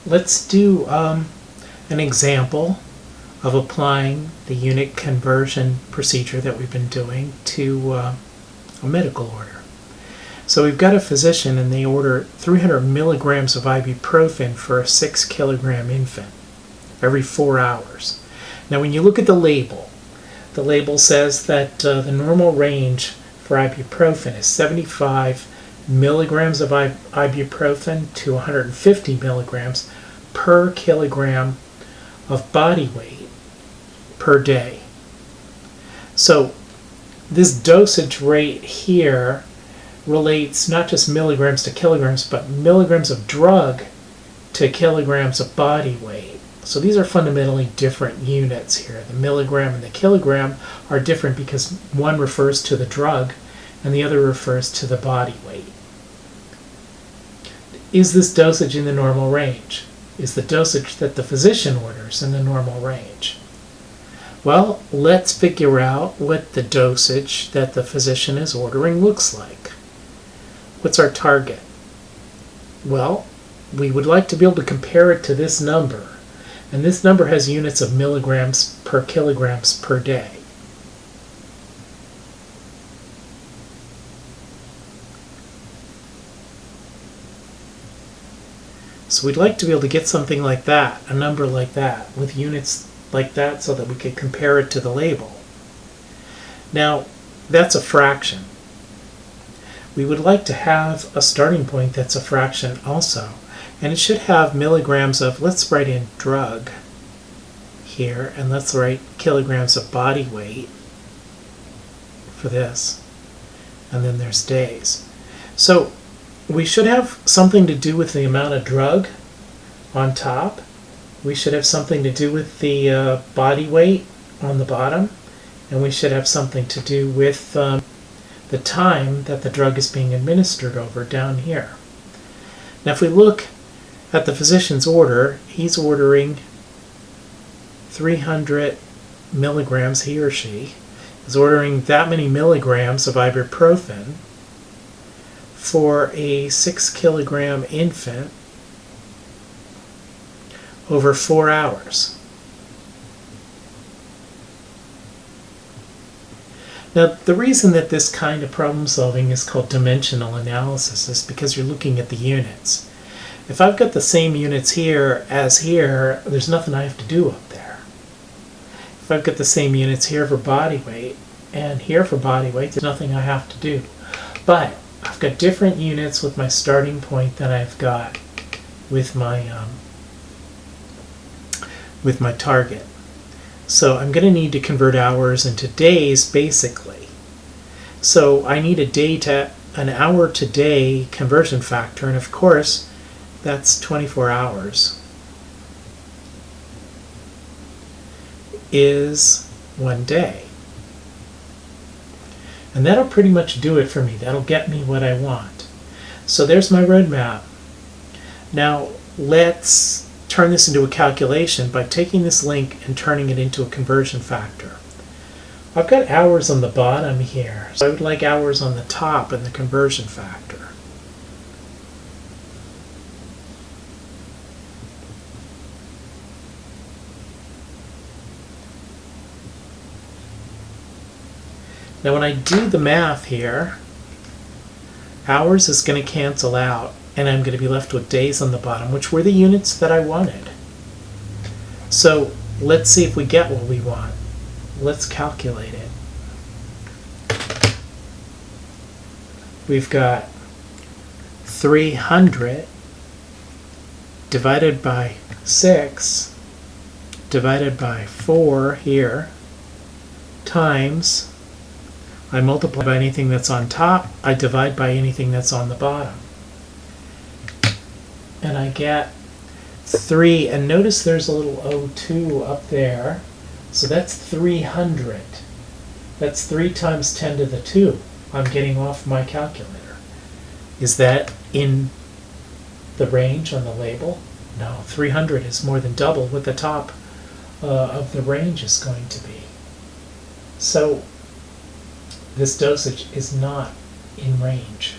let's do an example of applying the unit conversion procedure that we've been doing to a medical order. So we've got a physician and they order 300 milligrams of ibuprofen for a 6 kilogram infant every 4 hours. Now when you look at the label says that the normal range for ibuprofen is 75 milligrams of ibuprofen to 150 milligrams per kilogram of body weight per day. So this dosage rate here relates not just milligrams to kilograms, but milligrams of drug to kilograms of body weight. So these are fundamentally different units here. The milligram and the kilogram are different because one refers to the drug and the other refers to the body weight. Is this dosage in the normal range? Is the dosage that the physician orders in the normal range? Well, let's figure out what the dosage that the physician is ordering looks like. What's our target? Well, we would like to be able to compare it to this number. And this number has units of milligrams per kilograms per day. So we'd like to be able to get something like that, a number like that, with units like that so that we could compare it to the label. Now, that's a fraction. We would like to have a starting point that's a fraction also. And it should have milligrams of, let's write in drug here, and let's write kilograms of body weight for this. And then there's days. So we should have something to do with the amount of drug on top. We should have something to do with the body weight on the bottom. And we should have something to do with the time that the drug is being administered over down here. Now if we look at the physician's order, he's ordering 300 milligrams, he or she is ordering that many milligrams of ibuprofen for a 6 kilogram infant over 4 hours. Now, the reason that this kind of problem solving is called dimensional analysis is because you're looking at the units. If I've got the same units here as here, there's nothing I have to do up there. If I've got the same units here for body weight and here for body weight, there's nothing I have to do. But I've got different units with my starting point than I've got with my target. So I'm going to need to convert hours into days basically. So I need an hour to day conversion factor, and of course that's 24 hours is 1 day. And that'll pretty much do it for me. That'll get me what I want. So there's my roadmap. Now let's turn this into a calculation by taking this link and turning it into a conversion factor. I've got hours on the bottom here, so I would like hours on the top in the conversion factor. Now when I do the math here, hours is going to cancel out, and I'm going to be left with days on the bottom, which were the units that I wanted. So let's see if we get what we want. Let's calculate it. We've got 300 divided by 6 divided by 4 here times, I multiply by anything that's on top, I divide by anything that's on the bottom. And I get 3, and notice there's a little O2 up there, so that's 300. That's 3 times 10 to the 2 I'm getting off my calculator. Is that in the range on the label? No, 300 is more than double what the top of the range is going to be. So this dosage is not in range.